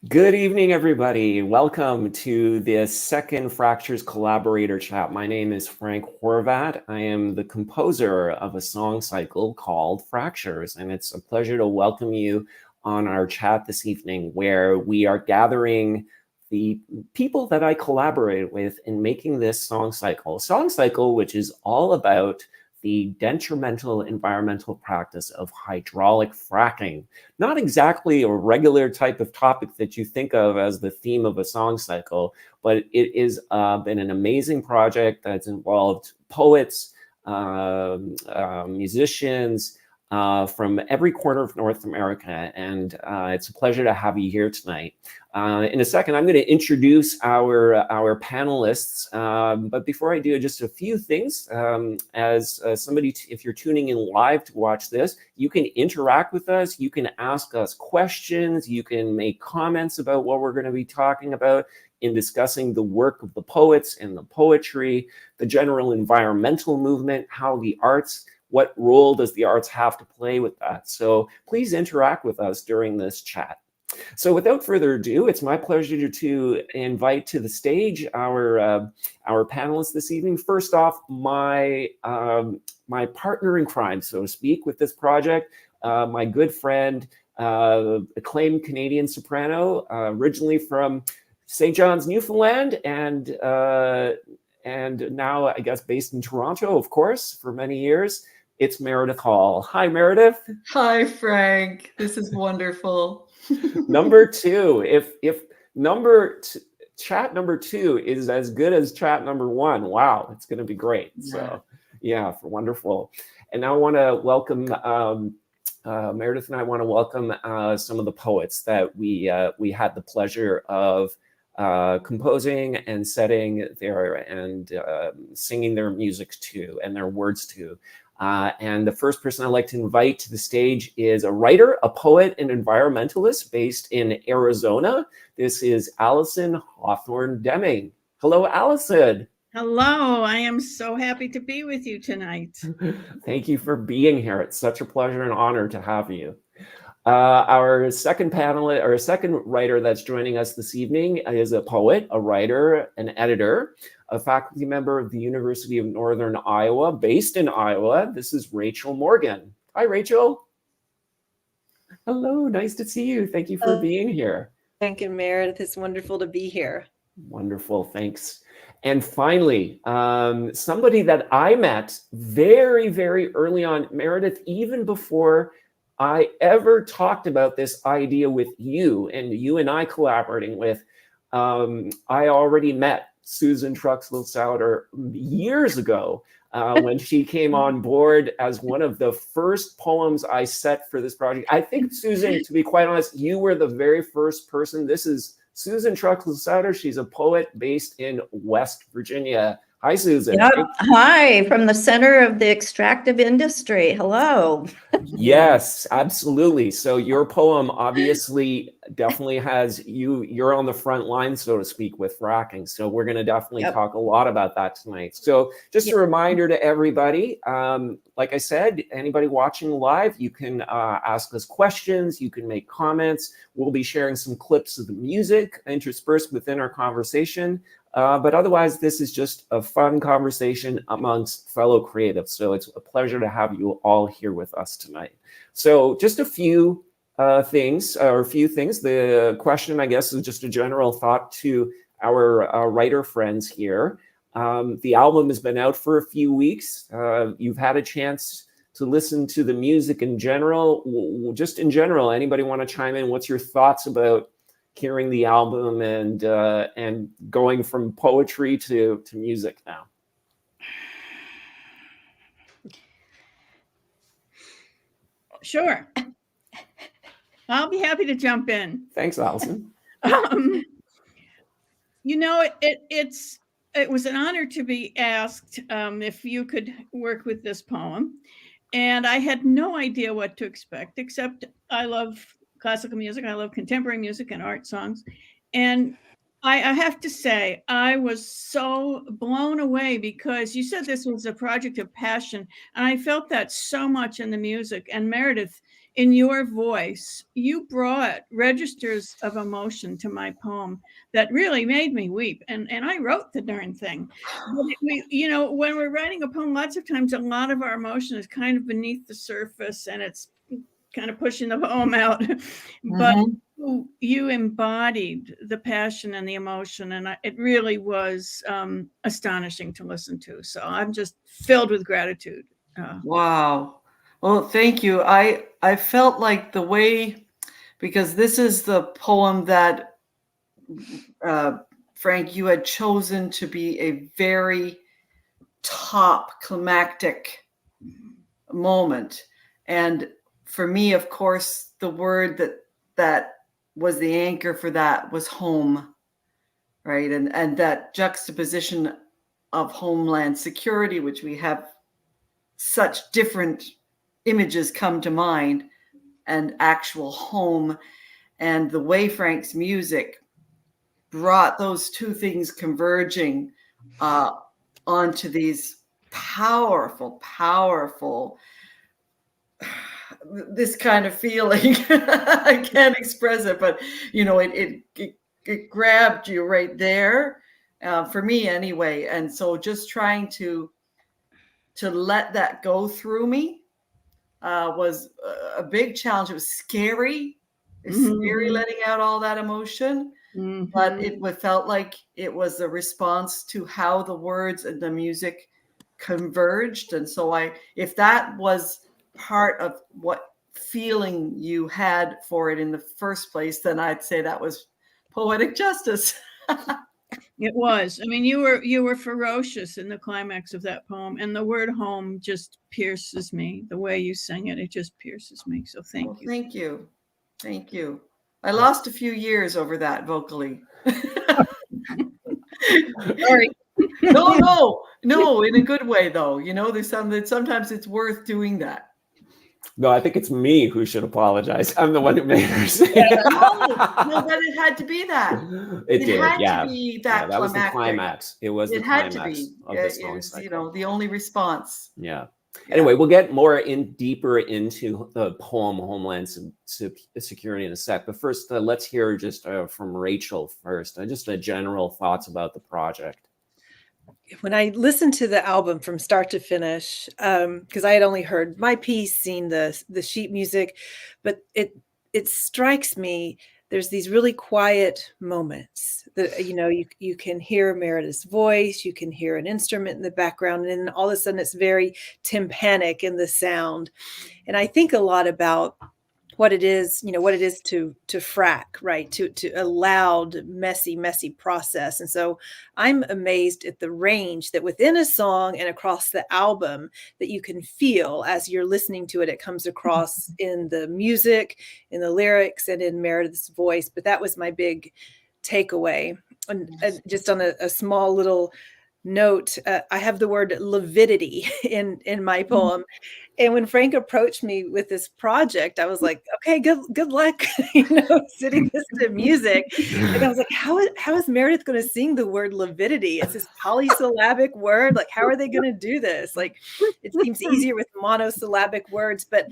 Good evening, everybody. Welcome to this second Fractures Collaborator chat. My name is Frank Horvat. I am the composer of a song cycle called Fractures, and it's a pleasure to welcome you on our chat this evening, where we are gathering the people that I collaborate with in making this song cycle. A song cycle which is all about the detrimental environmental practice of hydraulic fracking. Not exactly a regular type of topic that you think of as the theme of a song cycle, but it has been an amazing project that's involved poets, musicians, from every corner of North America. And it's a pleasure to have you here tonight. In a second, I'm going to introduce our panelists. But before I do, just a few things. As somebody, if you're tuning in live to watch this, you can interact with us. You can ask us questions. You can make comments about what we're going to be talking about in discussing the work of the poets and the poetry, the general environmental movement, how the arts, what role does the arts have to play with that? So please interact with us during this chat. So without further ado, it's my pleasure to invite to the stage our panelists this evening. First off, my partner in crime, so to speak, with this project, my good friend, acclaimed Canadian soprano, originally from St. John's, Newfoundland, and now I guess based in Toronto, of course, for many years. It's Meredith Hall. Hi, Meredith. Hi, Frank. This is wonderful. Number two, if chat number two is as good as chat number one, wow, it's going to be great. Yeah. So, yeah, wonderful. And now I want to welcome Meredith, and I want to welcome some of the poets that we had the pleasure of composing and setting their and singing their music to and their words to. And the first person I'd like to invite to the stage is a writer, a poet, and environmentalist based in Arizona. This is Allison Hawthorne Deming. Hello, Allison. Hello, I am so happy to be with you tonight. Thank you for being here. It's such a pleasure and honor to have you. Our second panelist, or second writer that's joining us this evening is a poet, a writer, an editor, a faculty member of the University of Northern Iowa, based in Iowa. This is Rachel Morgan. Hi, Rachel. Hello, nice to see you. Thank you for being here. Thank you, Meredith. It's wonderful to be here. Wonderful, thanks. And finally, somebody that I met very, very early on, Meredith, even before I ever talked about this idea with you and I collaborating with, I already met Susan Truxell-Souter years ago when she came on board as one of the first poems I set for this project. I think, Susan, to be quite honest, you were the very first person. This is Susan Truxell-Souter. She's a poet based in West Virginia. Hi, Susan. Yep. Hi, from the center of the extractive industry. Hello. Yes, absolutely. So your poem obviously definitely has you're on the front line, so to speak, with fracking. So we're going to definitely talk a lot about that tonight. So just a reminder to everybody, like I said, anybody watching live, you can ask us questions, you can make comments. We'll be sharing some clips of the music interspersed within our conversation. But otherwise, this is just a fun conversation amongst fellow creatives. So it's a pleasure to have you all here with us tonight. So just a few things. The question, I guess, is just a general thought to our writer friends here. The album has been out for a few weeks. You've had a chance to listen to the music in general. Just in general, anybody want to chime in? What's your thoughts about hearing the album and going from poetry to music now? Sure. I'll be happy to jump in. Thanks, Allison. You know, it was an honor to be asked if you could work with this poem. And I had no idea what to expect, except I love classical music. I love contemporary music and art songs. And I have to say, I was so blown away because you said this was a project of passion, and I felt that so much in the music. And Meredith, in your voice, you brought registers of emotion to my poem that really made me weep. And I wrote the darn thing. But when we're writing a poem, lots of times a lot of our emotion is kind of beneath the surface, and it's kind of pushing the poem out. But you embodied the passion and the emotion, and it really was astonishing to listen to. So I'm just filled with gratitude. Wow. Well, thank you. I felt like the way, because this is the poem that Frank, you had chosen to be a very top climactic moment. And for me, of course, the word that was the anchor for that was home, right? And that juxtaposition of homeland security, which we have such different images come to mind, and actual home, and the way Frank's music brought those two things converging onto these powerful, this kind of feeling. I can't express it, but it grabbed you right there, for me anyway. And so just trying to let that go through me was a big challenge. It was scary. It's scary letting out all that emotion, but it felt like it was a response to how the words and the music converged. And so if that was part of what feeling you had for it in the first place, then I'd say that was poetic justice. It was. I mean, you were ferocious in the climax of that poem, and the word home just pierces me. The way you sang it, it just pierces me. So thank you. Thank you. Thank you. I lost a few years over that vocally. Sorry. No, in a good way though. There's sometimes it's worth doing that. No, I think it's me who should apologize. I'm the one who made her say No, but it had to be that. It did, to be that that was the climax. It was the climax of the song cycle. The only response. Yeah. Anyway, we'll get more deeper into the poem Homeland Security in a sec. But first, let's hear just from Rachel first. Just general thoughts about the project. When I listened to the album from start to finish, because I had only heard my piece, seen the sheet music, but it strikes me there's these really quiet moments that you can hear Meredith's voice, you can hear an instrument in the background, and then all of a sudden it's very tympanic in the sound. And I think a lot about what it is to frack, right? To a loud, messy process. And so I'm amazed at the range that within a song and across the album that you can feel as you're listening to it. It comes across in the music, in the lyrics, and in Meredith's voice. But that was my big takeaway. And just on a small little note, I have the word lividity in my poem. And when Frank approached me with this project, I was like, okay, good luck, sitting this to music. And I was like, how is Meredith going to sing the word lividity? It's this polysyllabic word. Like, how are they going to do this? Like, it seems easier with monosyllabic words, but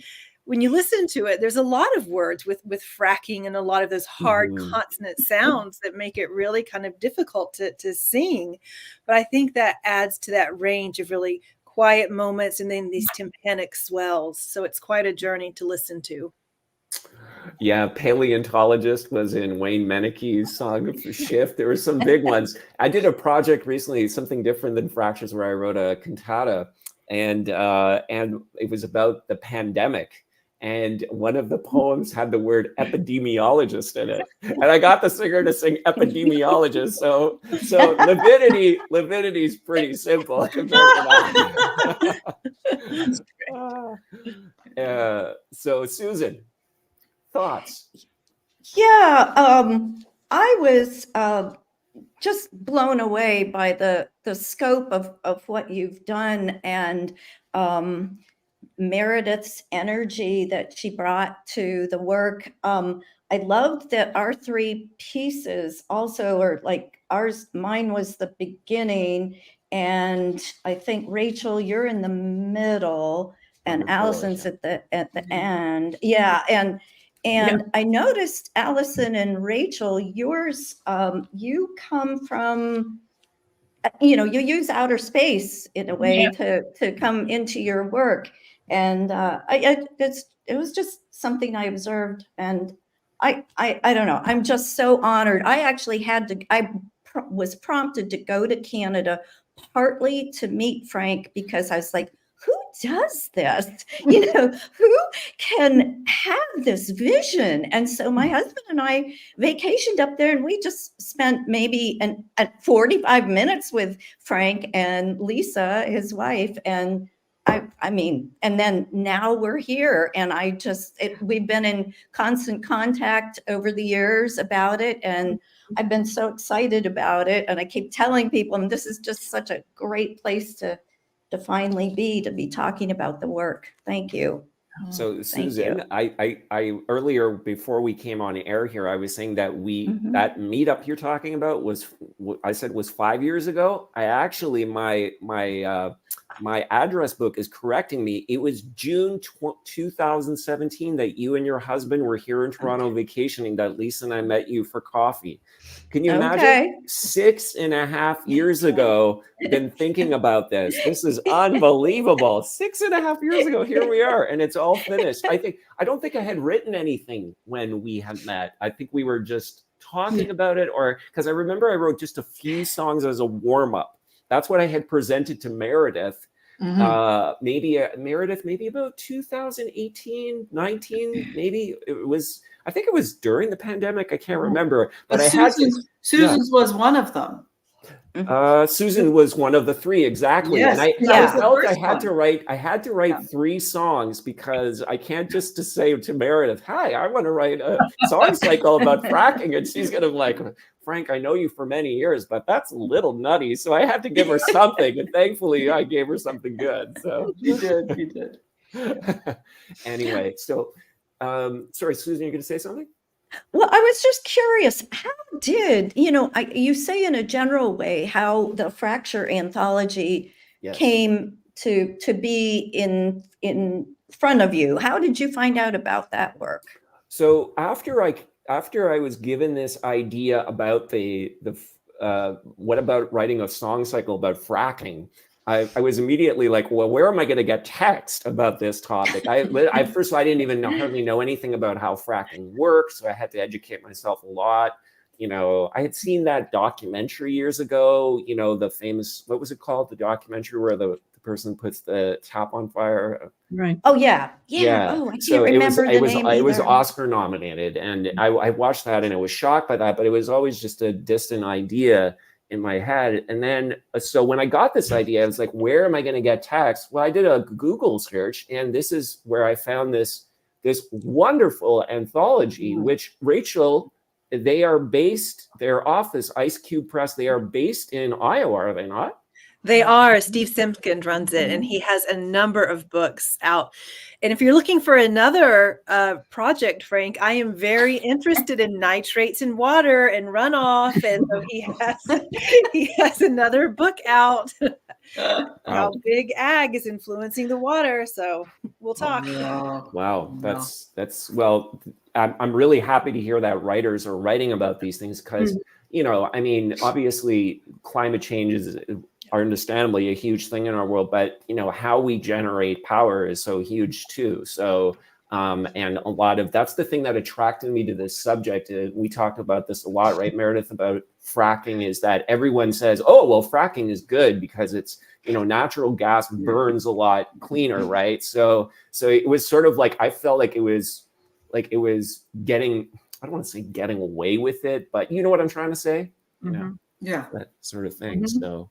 when you listen to it, there's a lot of words with fracking and a lot of those hard consonant sounds that make it really kind of difficult to sing. But I think that adds to that range of really quiet moments and then these tympanic swells. So it's quite a journey to listen to. Yeah, Paleontologist was in Wayne Meneke's song for Shift. There were some big ones. I did a project recently, something different than Fractures, where I wrote a cantata, and it was about the pandemic. And one of the poems had the word epidemiologist in it. And I got the singer to sing epidemiologist. So lividity is pretty simple compared to that. So Susan, thoughts? Yeah, I was just blown away by the scope of what you've done, and Meredith's energy that she brought to the work. I loved that our three pieces also are like ours. Mine was the beginning, and I think Rachel, you're in the middle, and Allison's at the end. Yeah, and I noticed, Allison and Rachel, yours, you come from, you know, you use outer space in a way to come into your work. And it was just something I observed. And I don't know, I'm just so honored. I actually was prompted to go to Canada partly to meet Frank, because I was like, who does this? You know, who can have this vision? And so my husband and I vacationed up there, and we just spent maybe 45 minutes with Frank and Lisa, his wife. And I mean, and then now we're here, and we've been in constant contact over the years about it. And I've been so excited about it. And I keep telling people, and this is just such a great place to finally to be talking about the work. Thank you. So Susan, I earlier, before we came on air here, I was saying that that meetup you're talking about was 5 years ago. I actually, my address book is correcting me. It was June 2017 that you and your husband were here in Toronto vacationing, that Lisa and I met you for coffee. Can you imagine? 6.5 years ago, been thinking about this. This is unbelievable. 6.5 years ago, here we are, and it's all finished. I don't think I had written anything when we had met. I think we were just talking about it, or because I remember I wrote just a few songs as a warm-up. That's what I had presented to Meredith. Meredith, maybe about 2018, 19, maybe it was. I think it was during the pandemic. I can't remember, but Susan's was one of them. Susan was one of the three, exactly. Yes, and I felt I had to write 3 songs, because I can't just say to Meredith, "Hi, I want to write a song cycle about fracking," and she's gonna be like, "Frank, I know you for many years, but that's a little nutty." So I had to give her something, and thankfully I gave her something good. So you did. Anyway, so sorry, Susan, you're going to say something? Well, I was just curious, how did, you say in a general way how the Fracture anthology came to be in front of you. How did you find out about that work? So after I was given this idea about what about writing a song cycle about fracking, I was immediately like, well, where am I going to get text about this topic? First of all, I didn't even hardly know anything about how fracking works, so I had to educate myself a lot. I had seen that documentary years ago, the famous, what was it called? The documentary where the person puts the tap on fire. Right. Oh, yeah. Oh, I can't remember the name either. It was Oscar nominated, and I watched that, and I was shocked by that, but it was always just a distant idea in my head. And then, so when I got this idea, I was like, where am I going to get text? Well, I did a Google search, and this is where I found this wonderful anthology, which Rachel, their office, Ice Cube Press, they are based in Iowa, are they not? They are. Steve Simpkins runs it, and he has a number of books out. And if you're looking for another project, Frank, I am very interested in nitrates in water and runoff. And so he has another book out. How big ag is influencing the water. So we'll talk. Wow. That's well, I'm really happy to hear that writers are writing about these things, because, I mean, obviously climate change are understandably a huge thing in our world, but how we generate power is so huge too. So and that's the thing that attracted me to this subject. We talked about this a lot, right, Meredith, about fracking, is that everyone says, oh, well, fracking is good because it's, natural gas burns a lot cleaner, right? So it was sort of like, I felt like it was getting, I don't want to say getting away with it, but you know what I'm trying to say? That sort of thing. So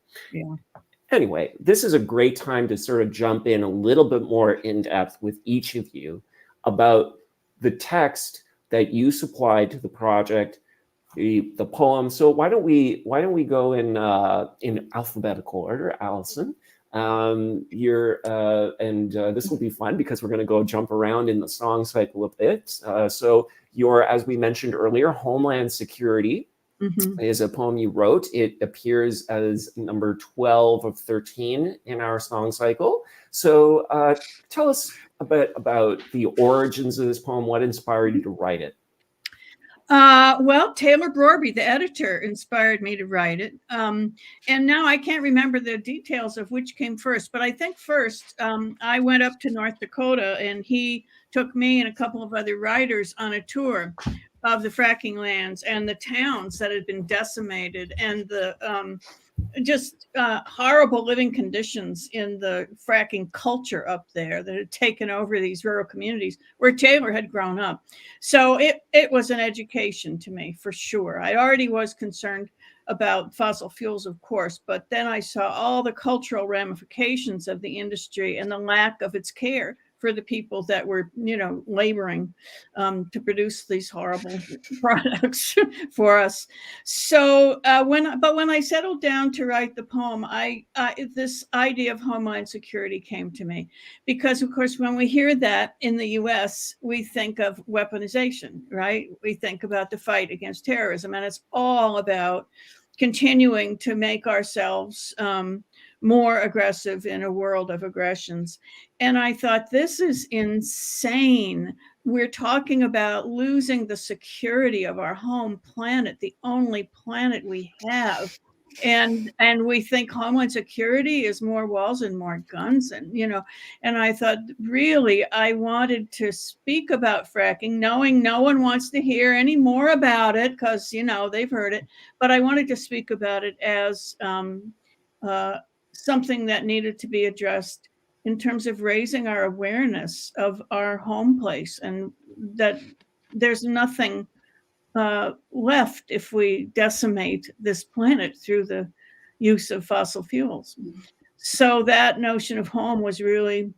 anyway, this is a great time to sort of jump in a little bit more in depth with each of you about the text that you supplied to the project, the poem. So why don't we go in alphabetical order? Allison, This will be fun because we're going to go jump around in the song cycle a bit. So your, as we mentioned earlier, Homeland Security is a poem you wrote. It appears as number 12 of 13 in our song cycle. So tell us a bit about the origins of this poem. What inspired you to write it? Well, Taylor Brorby, the editor, inspired me to write it. And now I can't remember the details of which came first, but I think first I went up to North Dakota and he took me and a couple of other writers on a tour of the fracking lands and the towns that had been decimated and the just horrible living conditions in the fracking culture up there that had taken over these rural communities where Taylor had grown up. So it was an education to me, for sure. I already was concerned about fossil fuels, of course, but then I saw all the cultural ramifications of the industry and the lack of its care for the people that were, laboring to produce these horrible products for us. So when I settled down to write the poem, this idea of homeland security came to me because, of course, when we hear that in the U.S., we think of weaponization, right? We think about the fight against terrorism, and it's all about continuing to make ourselves more aggressive in a world of aggressions. And I thought, this is insane. We're talking about losing the security of our home planet, the only planet we have. And we think homeland security is more walls and more guns. And, and I thought, really, I wanted to speak about fracking, knowing no one wants to hear any more about it because, they've heard it. But I wanted to speak about it as something that needed to be addressed in terms of raising our awareness of our home place and that there's nothing left if we decimate this planet through the use of fossil fuels. So that notion of home was really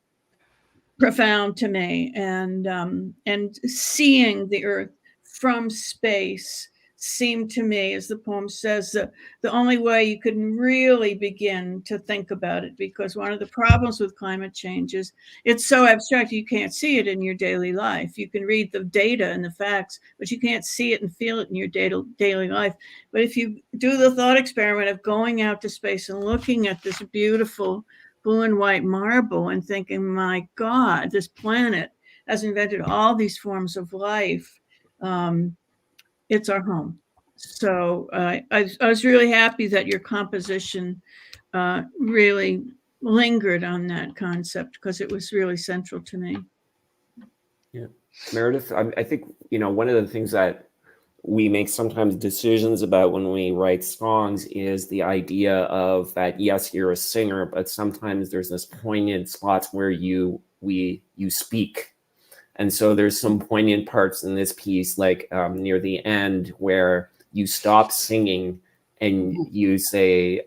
profound to me, and seeing the Earth from space seemed to me, as the poem says, the only way you can really begin to think about it, because one of the problems with climate change is it's so abstract you can't see it in your daily life. You can read the data and the facts, but you can't see it and feel it in your daily life. But if you do the thought experiment of going out to space and looking at this beautiful blue and white marble and thinking, my God, this planet has invented all these forms of life. It's our home. So I was really happy that your composition really lingered on that concept because it was really central to me. Yeah, Meredith, I think, one of the things that we make sometimes decisions about when we write songs is the idea of that, yes, you're a singer, but sometimes there's this poignant spots where you speak. And so there's some poignant parts in this piece, like near the end, where you stop singing and you say,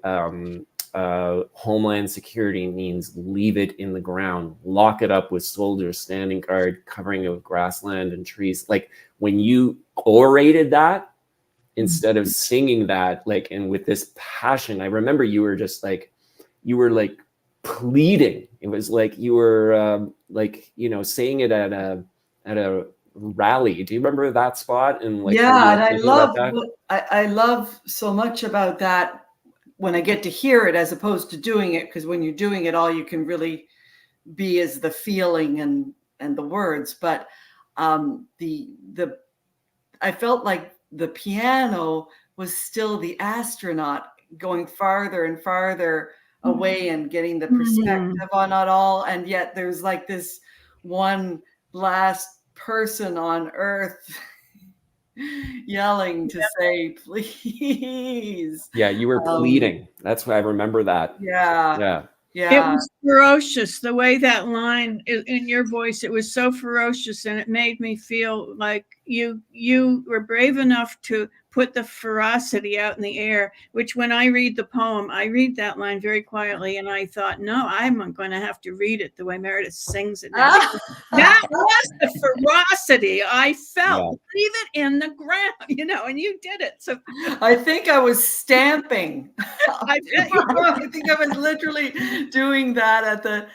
homeland security means leave it in the ground, lock it up with soldiers standing guard, covering it with grassland and trees. Like when you orated that instead of singing that, like, and with this passion, I remember you were just like, pleading. It was like you were saying it at a rally. Do you remember that spot? And like, yeah, and I love so much about that when I get to hear it as opposed to doing it, because when you're doing it, all you can really be is the feeling and the words. But I felt like the piano was still the astronaut going farther and farther away and getting the perspective on it all. And yet there's like this one last person on Earth yelling to say, please. Yeah, you were pleading. That's why I remember that. Yeah. It was ferocious. The way that line in your voice, it was so ferocious, and it made me feel like you were brave enough to put the ferocity out in the air, which when I read the poem, I read that line very quietly. And I thought, no, I'm going to have to read it the way Meredith sings it now. That was the ferocity I felt. Leave it in the ground, you know, and you did it. So I think I was stamping. I bet you were. I think I was literally doing that at the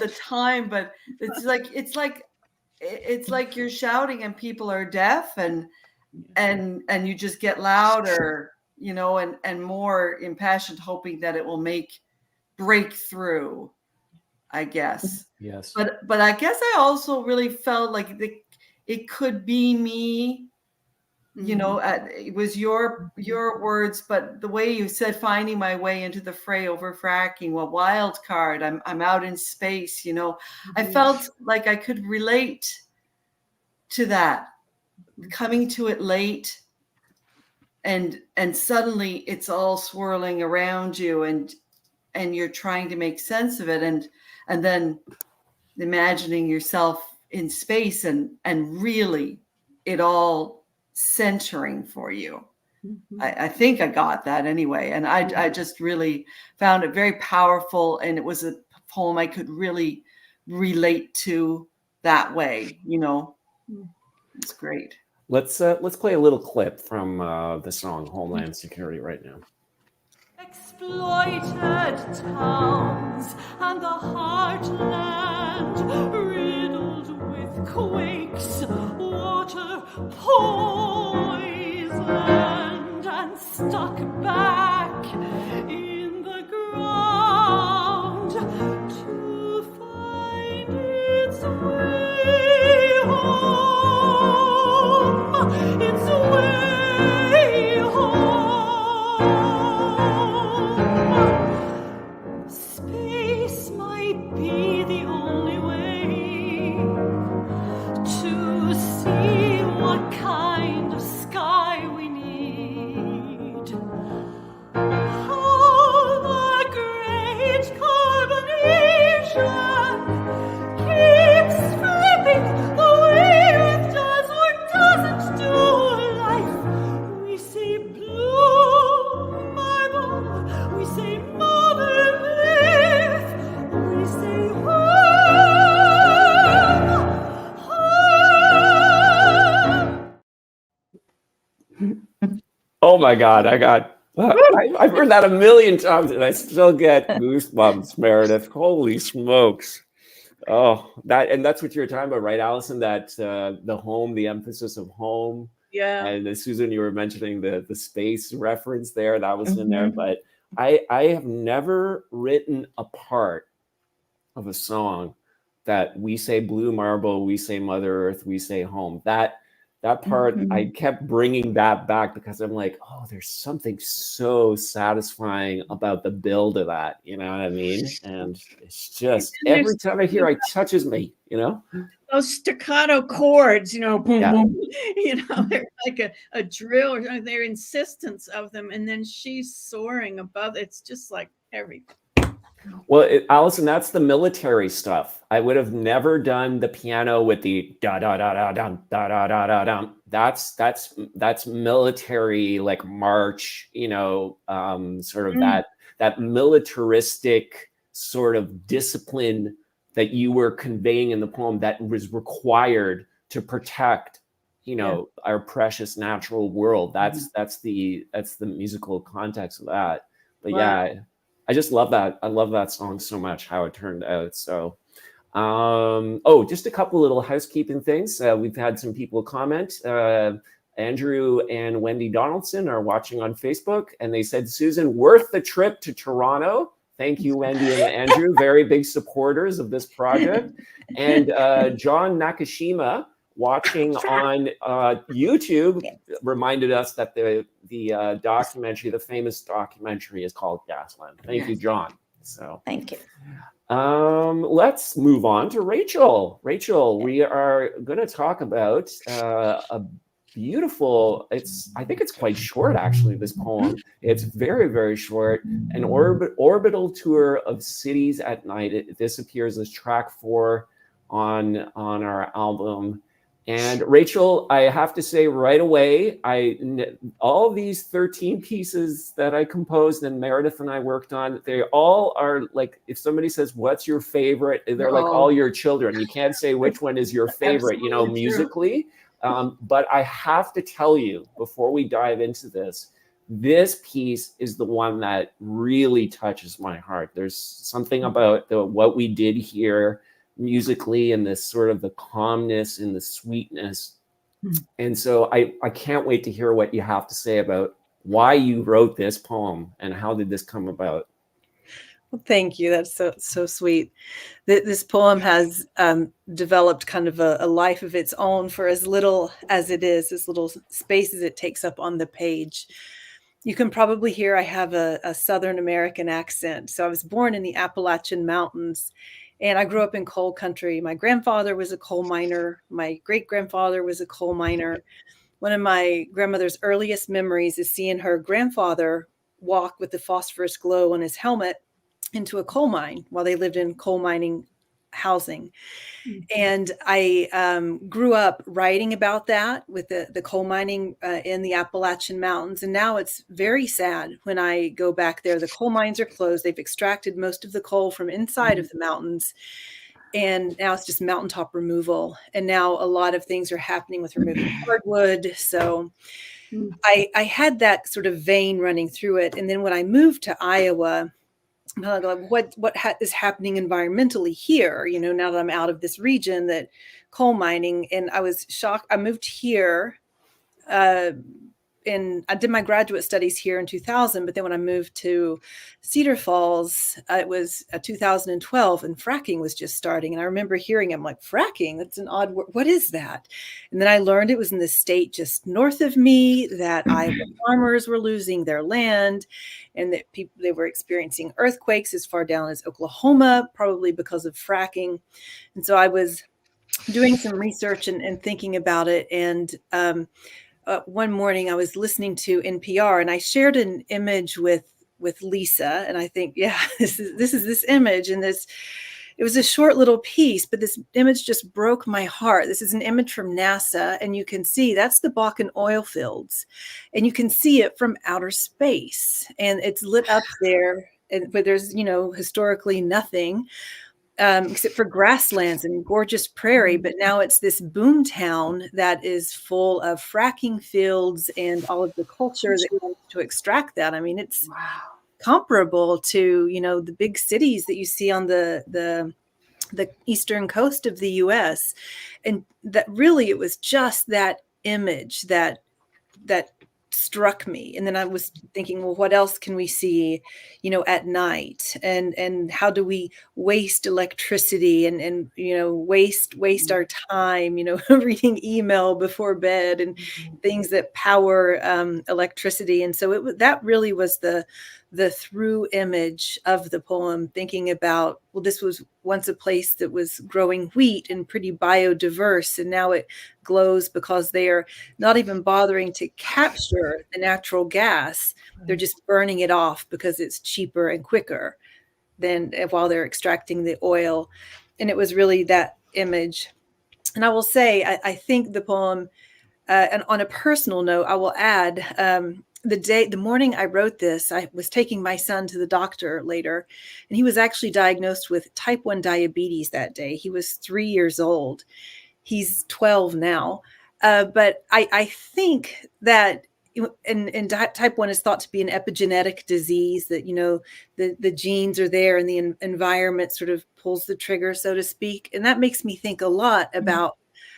time, but it's like you're shouting and people are deaf and you just get louder, you know, and more impassioned, hoping that it will break through, I guess. Yes. But I guess I also really felt like it could be me, you know, it was your words, but the way you said, finding my way into the fray over fracking, well, wild card, I'm out in space, you know. I felt like I could relate to that, coming to it late, and suddenly it's all swirling around you, and you're trying to make sense of it, and then imagining yourself in space and really it all centering for you. I think I got that anyway, and I just really found it very powerful, and it was a poem I could really relate to that way, you know. It's great. Let's play a little clip from the song Homeland Security right now. Exploited towns and the heartland riddled with quakes, water poisoned and stuck back in the ground to find its way home, its way home. Space might be the only way to see what kind of sky we need. How the great carbonation keeps stripping the way Earth does or doesn't do life. We say blue marble, we say Mother Earth, we say home, home. Oh my God, I've heard that a million times and I still get goosebumps, Meredith. Holy smokes. Oh, that's what you're talking about, right, Allison? That the home, the emphasis of home. Yeah. And Susan, you were mentioning the space reference there, that was in there. But I have never written a part of a song that we say blue marble, we say Mother Earth, we say home. That part, I kept bringing that back because I'm like, oh, there's something so satisfying about the build of that. You know what I mean? And it's just every time I hear it touches me, you know? Those staccato chords, you know, boom, boom, you know, they're like a drill, or their insistence of them. And then she's soaring above. It's just like everything. Well, Allison, that's the military stuff. I would have never done the piano with the da da da da da da da da da da. That's military, like march, you know, sort of that militaristic sort of discipline that you were conveying in the poem that was required to protect, you know, our precious natural world. That's the musical context of that. But yeah. I just love that. I love that song so much, how it turned out. So, just a couple little housekeeping things. We've had some people comment. Andrew and Wendy Donaldson are watching on Facebook, and they said, Susan, worth the trip to Toronto. Thank you, Wendy and Andrew, very big supporters of this project. And John Nakashima, watching on YouTube, reminded us that the documentary, the famous documentary, is called Gasland. Thank you, John. So thank you. Let's move on to Rachel. Rachel, we are going to talk about a beautiful, I think it's quite short, actually, this poem. It's very, very short. An orbital tour of cities at night. This appears as track 4 on our album. And Rachel, I have to say right away, all these 13 pieces that I composed and Meredith and I worked on, they all are like, if somebody says, what's your favorite? They're like all your children. You can't say which one is your favorite, you know, musically. But I have to tell you, before we dive into this piece is the one that really touches my heart. There's something about what we did here musically and this sort of the calmness and the sweetness. And so I can't wait to hear what you have to say about why you wrote this poem and how did this come about. Well, thank you. That's so sweet. This poem has developed kind of a life of its own for as little as it is, as little spaces it takes up on the page. You can probably hear I have a Southern American accent. So I was born in the Appalachian Mountains and I grew up in coal country. My grandfather was a coal miner. My great-grandfather was a coal miner. One of my grandmother's earliest memories is seeing her grandfather walk with the phosphorus glow on his helmet into a coal mine while they lived in coal mining housing. And I grew up writing about that with the coal mining in the Appalachian Mountains. And now it's very sad when I go back there. The coal mines are closed. They've extracted most of the coal from inside of the mountains. And now it's just mountaintop removal. And now a lot of things are happening with removing hardwood. So I had that sort of vein running through it. And then when I moved to Iowa, what is happening environmentally here, you know, now that I'm out of this region, that coal mining. And I was shocked. I moved here and I did my graduate studies here in 2000, but then when I moved to Cedar Falls, it was 2012 and fracking was just starting. And I remember hearing, I'm like, fracking, that's an odd word. What is that? And then I learned it was in the state just north of me, that Iowa farmers were losing their land and that they were experiencing earthquakes as far down as Oklahoma, probably because of fracking. And so I was doing some research and thinking about it. And one morning I was listening to NPR and I shared an image with Lisa. And I think, yeah, this is this image. And it was a short little piece, but this image just broke my heart. This is an image from NASA. And you can see that's the Bakken oil fields. And you can see it from outer space. And it's lit up there. But there's, you know, historically nothing. Except for grasslands and gorgeous prairie, but now it's this boom town that is full of fracking fields and all of the culture that goes to extract that. I mean, it's comparable to, you know, the big cities that you see on the eastern coast of the U.S. And that really, it was just that image that struck me. And then I was thinking, well, what else can we see, you know, at night, and how do we waste electricity and you know, waste our time, you know, reading email before bed and things that power electricity. And so that really was the through image of the poem, thinking about, well, this was once a place that was growing wheat and pretty biodiverse, and now it glows because they are not even bothering to capture the natural gas. They're just burning it off because it's cheaper and quicker than while they're extracting the oil. And it was really that image. And I will say, I think the poem, and on a personal note, I will add, the morning I wrote this, I was taking my son to the doctor later, and he was actually diagnosed with type 1 diabetes that day. He was 3 years old. He's 12 now. But I think that, and type 1 is thought to be an epigenetic disease, that, you know, the genes are there and the environment sort of pulls the trigger, so to speak. And that makes me think a lot about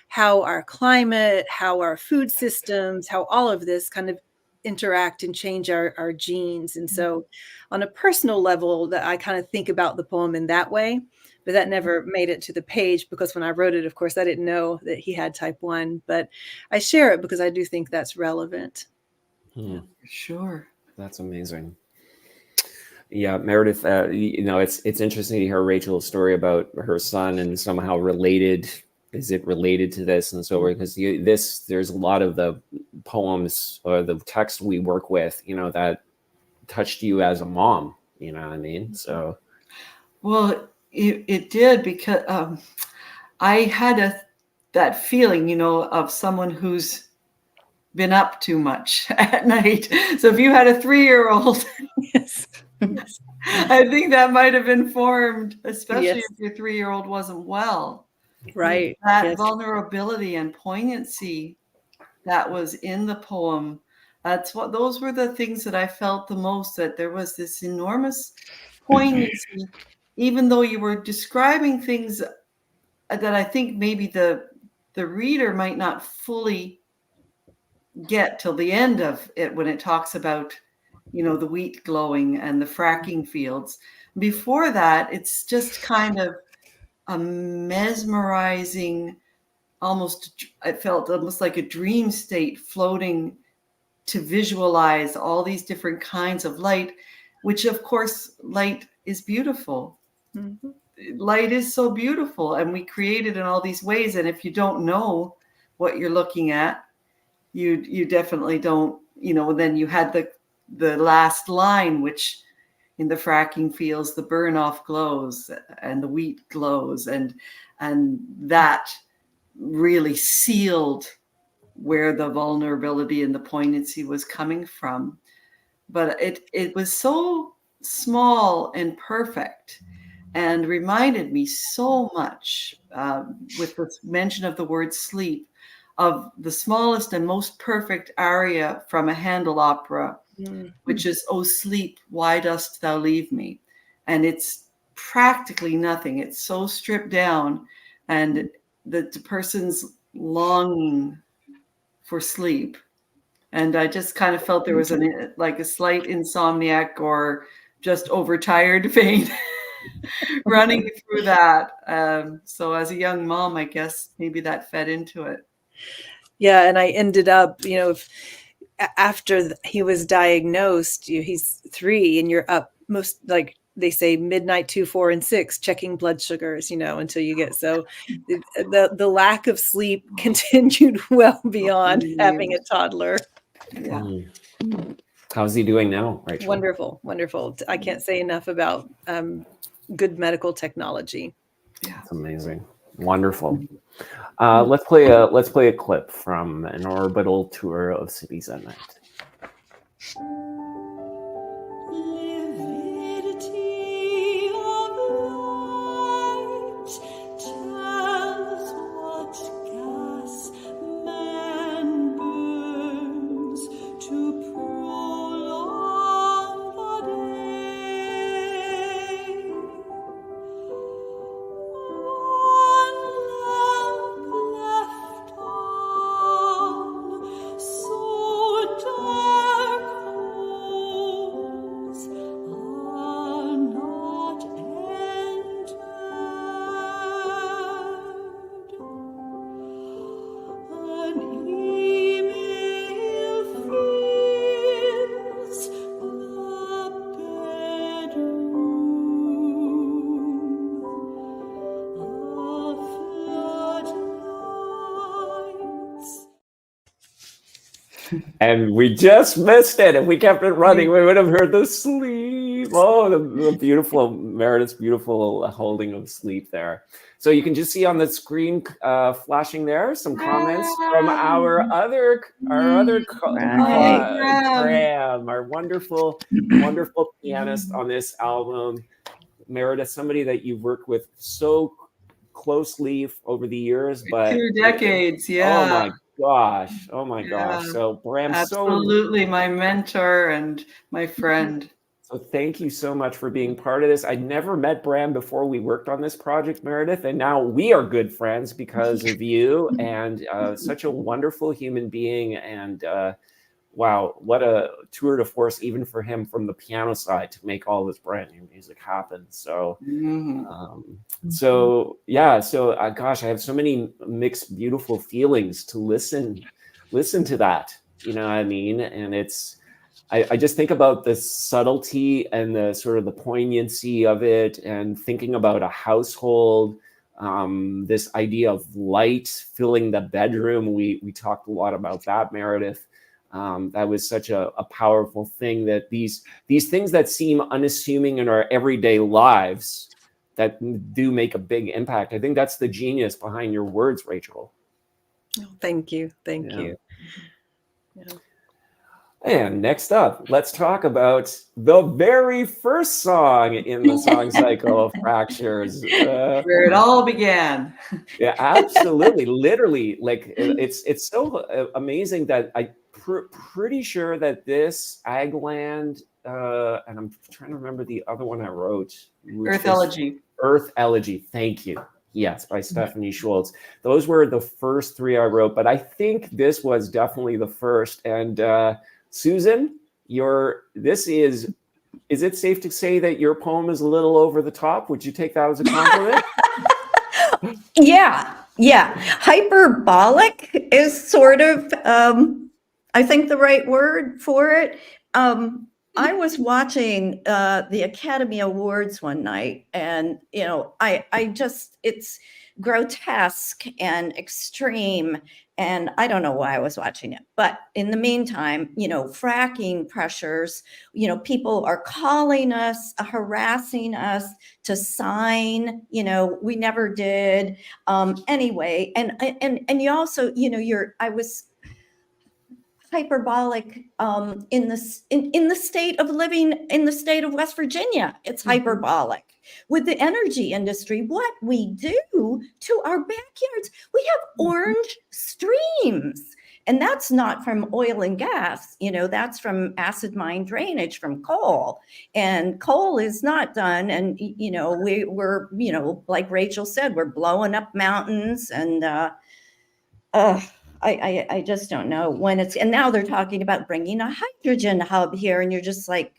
how our climate, how our food systems, how all of this kind of interact and change our genes. And so on a personal level, that I kind of think about the poem in that way, but that never made it to the page, because when I wrote it, of course, I didn't know that he had type 1, but I share it because I do think that's relevant. Yeah, sure. That's amazing. Yeah, Meredith, you know, it's interesting to hear Rachel's story about her son and somehow related. Is it related to this? And so, because there's a lot of the poems or the text we work with, you know, that touched you as a mom, you know what I mean? So, well, it did, because I had that feeling, of someone who's been up too much at night. So if you had a 3-year-old, Yes. I think that might have informed, especially Yes. if your 3-year-old wasn't well. Right. That Yes. vulnerability and poignancy that was in the poem, those were the things that I felt the most, that there was this enormous poignancy, even though you were describing things that I think maybe the reader might not fully get till the end of it, when it talks about, the wheat glowing and the fracking fields. Before that, it's just kind of a mesmerizing, I felt almost like a dream state, floating to visualize all these different kinds of light, which of course, light is beautiful. Mhm. Light is so beautiful, and we create it in all these ways. And if you don't know what you're looking at, you definitely don't, then you had the last line, which in the fracking fields, the burn off glows and the wheat glows, and that really sealed where the vulnerability and the poignancy was coming from. But it was so small and perfect, and reminded me so much, with the mention of the word sleep, of the smallest and most perfect aria from a Handel opera, which is "O sleep, why dost thou leave me?" And it's practically nothing. It's so stripped down, and the person's longing for sleep. And I just kind of felt there was like a slight insomniac or just overtired vein running through that. So as a young mom, I guess maybe that fed into it. Yeah, and I ended up, after he was diagnosed, he's 3, and you're up most, like they say, midnight 2, 4, and 6, checking blood sugars, until you get, so the lack of sleep continued well beyond having a toddler. Yeah. How's he doing now, Rachel? Wonderful, wonderful. I can't say enough about good medical technology. Yeah. It's amazing. Wonderful. Let's play a clip from An Orbital Tour of Cities at Night. Lividity of light tells what gas man burns to prolong the day. One lamp left on, so dark holes are not entered. An email fills the bedroom. Floodlights. And we just missed it. If we kept it running, we would have heard the sleep. Oh, the beautiful, Meredith's beautiful holding of sleep there. So you can just see on the screen flashing there some comments from our other Graham, our wonderful pianist on this album. Meredith, somebody that you've worked with so closely over the years, but 2 decades. Yeah. Oh my gosh. So Bram, absolutely my mentor and my friend. So thank you so much for being part of this. I'd never met Bram before we worked on this project, Meredith, and now we are good friends because of you, and such a wonderful human being. And wow, what a tour de force, even for him from the piano side, to make all this brand new music happen. So, gosh, I have so many mixed, beautiful feelings to listen to that. You know what I mean? And I just think about the subtlety and the sort of the poignancy of it, and thinking about a household, this idea of light filling the bedroom. We talked a lot about that, Meredith. That was such a powerful thing, that these things that seem unassuming in our everyday lives that do make a big impact. I think that's the genius behind your words, Rachel. Oh, thank you. Thank Yeah. you. Yeah. And next up, let's talk about the very first song in the song cycle of Fractures. Where it all began. Yeah, absolutely. Literally, like it's so amazing that pretty sure that this Agland, and I'm trying to remember the other one I wrote. Earth Elegy. Earth Elegy. Thank you. Yes, by Stephanie Schultz. Those were the first three I wrote, but I think this was definitely the first. And Susan, is it safe to say that your poem is a little over the top? Would you take that as a compliment? Yeah. Hyperbolic is sort of, I think, the right word for it. I was watching the Academy Awards one night, and I just, it's grotesque and extreme, and I don't know why I was watching it. But in the meantime, fracking pressures, people are calling us, harassing us to sign. We never did. Anyway, and you also, I was hyperbolic in the state of living in the state of West Virginia. It's hyperbolic with the energy industry. What we do to our backyards, we have orange streams, and that's not from oil and gas. That's from acid mine drainage from coal, and coal is not done. And we're like Rachel said, we're blowing up mountains, and I just don't know when and now they're talking about bringing a hydrogen hub here, and you're just like,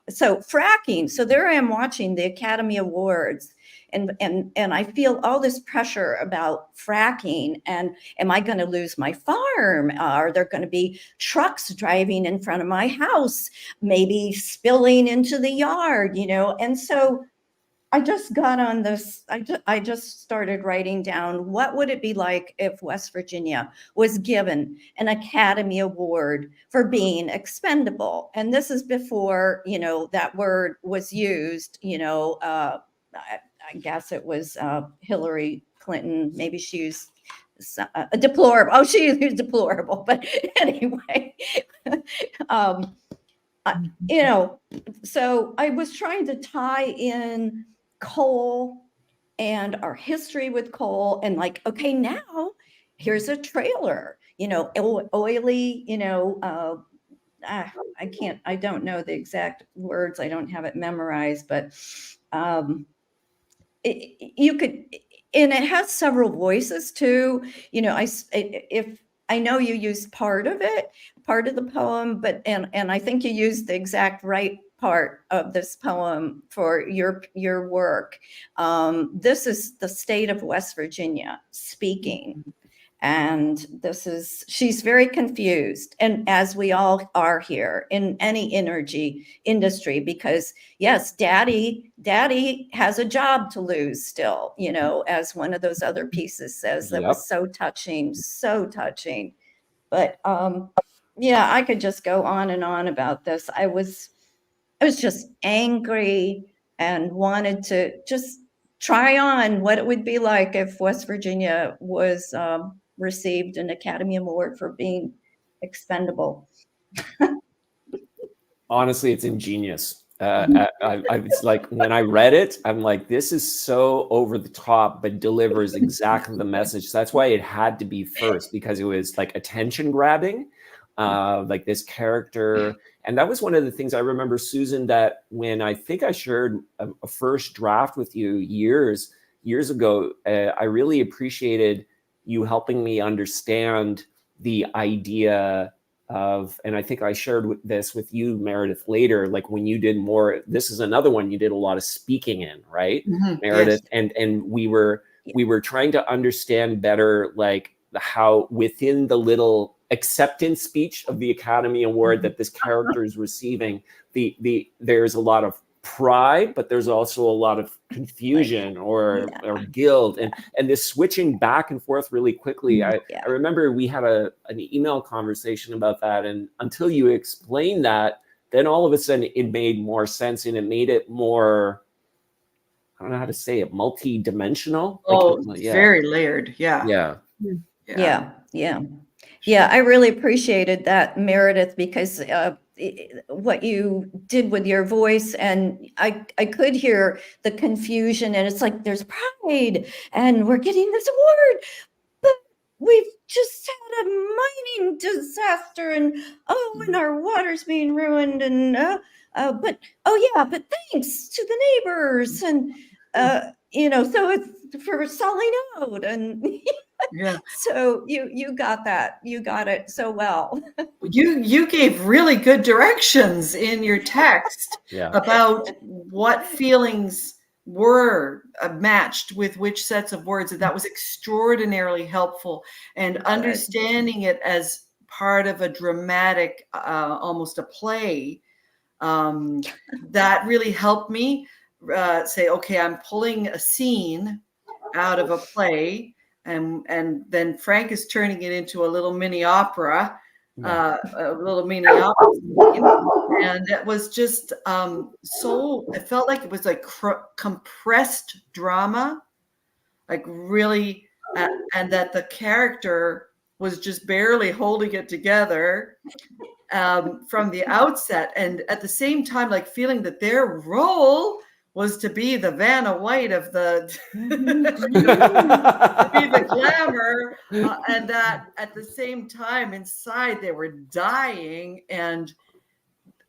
so fracking. So there I am watching the Academy Awards, and I feel all this pressure about fracking, and am I going to lose my farm? Are there going to be trucks driving in front of my house, maybe spilling into the yard, And so I just got on this. I just started writing down, what would it be like if West Virginia was given an Academy Award for being expendable? And this is before, that word was used. I guess it was Hillary Clinton. Maybe she used a deplorable. Oh, she used deplorable. But anyway, so I was trying to tie in coal and our history with coal, and like, okay, now here's a trailer, oily, I don't know the exact words, I don't have it memorized, but you could, and it has several voices too. If I know you used part of the poem, but and I think you used the exact right part of this poem for your work. This is the state of West Virginia speaking. And she's very confused. And as we all are here in any energy industry, because yes, daddy has a job to lose still, as one of those other pieces says, that was so touching. But yeah, I could just go on and on about this. I was just angry and wanted to just try on what it would be like if West Virginia was received an Academy Award for being expendable. Honestly, it's ingenious. I was like, when I read it, I'm like, this is so over the top, but delivers exactly the message. So that's why it had to be first, because it was like attention grabbing, like this character. And that was one of the things I remember, Susan, that when I think I shared a first draft with you years ago, I really appreciated you helping me understand the idea of, and I think I shared this with you, Meredith, later, like when you did more, this is another one you did a lot of speaking in, right? Meredith? Yes. And we were trying to understand better, like how within the little acceptance speech of the Academy Award that this character is receiving, there's a lot of pride, but there's also a lot of confusion or guilt, and this switching back and forth really quickly. I remember we had an email conversation about that, and until you explained that, then all of a sudden it made more sense, and it made it more, I don't know how to say it, multi-dimensional. Oh, Yeah. very layered. Yeah. Yeah. Yeah, I really appreciated that, Meredith, because what you did with your voice, and I could hear the confusion, and it's like there's pride, and we're getting this award, but we've just had a mining disaster, and and our water's being ruined, and but thanks to the neighbors, and so it's for selling out, and Yeah. so you got that. You got it so well. You gave really good directions in your text about what feelings were matched with which sets of words. That was extraordinarily helpful, and understanding it as part of a dramatic, almost a play, that really helped me say, okay, I'm pulling a scene out of a play, and then Frank is turning it into a little mini opera, and it was just so, it felt like it was like compressed drama, like really, and that the character was just barely holding it together from the outset, and at the same time, like feeling that their role was to be the Vanna White of the to be the glamour, and that at the same time inside they were dying, and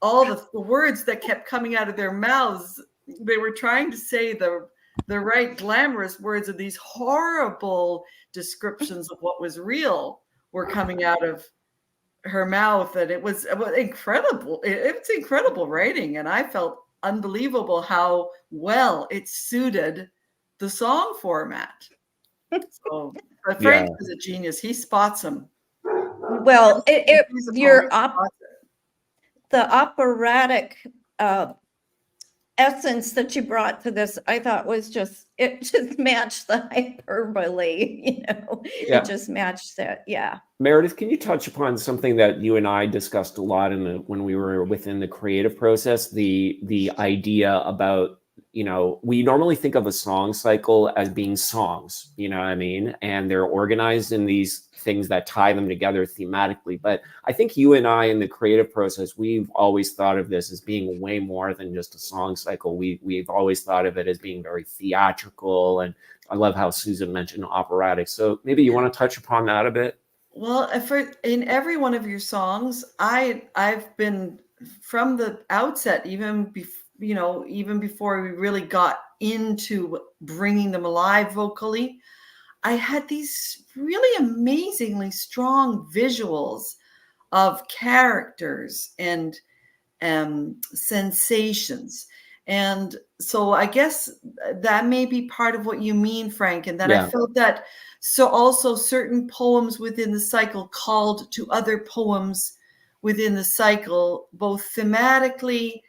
all the words that kept coming out of their mouths, they were trying to say the right glamorous words, and these horrible descriptions of what was real were coming out of her mouth, and it was incredible. It's incredible writing, and I felt unbelievable how well it suited the song format. So, but Frank is a genius. He spots them. Well, the operatic essence that you brought to this, I thought was it just matched the hyperbole, it just matched that. Yeah. Meredith, can you touch upon something that you and I discussed a lot when we were within the creative process, the idea about, we normally think of a song cycle as being songs, you know what I mean? And they're organized in these things that tie them together thematically. But I think you and I in the creative process, we've always thought of this as being way more than just a song cycle. We've always thought of it as being very theatrical. And I love how Susan mentioned operatic. So maybe you want to touch upon that a bit? Well, in every one of your songs, I've been from the outset, even before we really got into bringing them alive vocally, I had these really amazingly strong visuals of characters and sensations. And so I guess that may be part of what you mean, Frank, and that I felt that. So also certain poems within the cycle called to other poems within the cycle, both thematically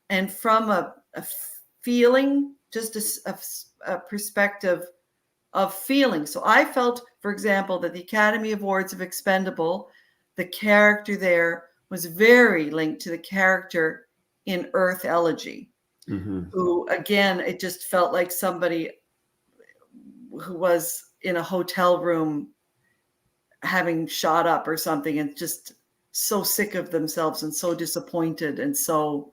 and from a feeling, just a perspective of feeling. So I felt, for example, that the Academy Awards of Expendable, the character there was very linked to the character in Earth Elegy, who, again, it just felt like somebody who was in a hotel room having shot up or something, and just so sick of themselves and so disappointed and so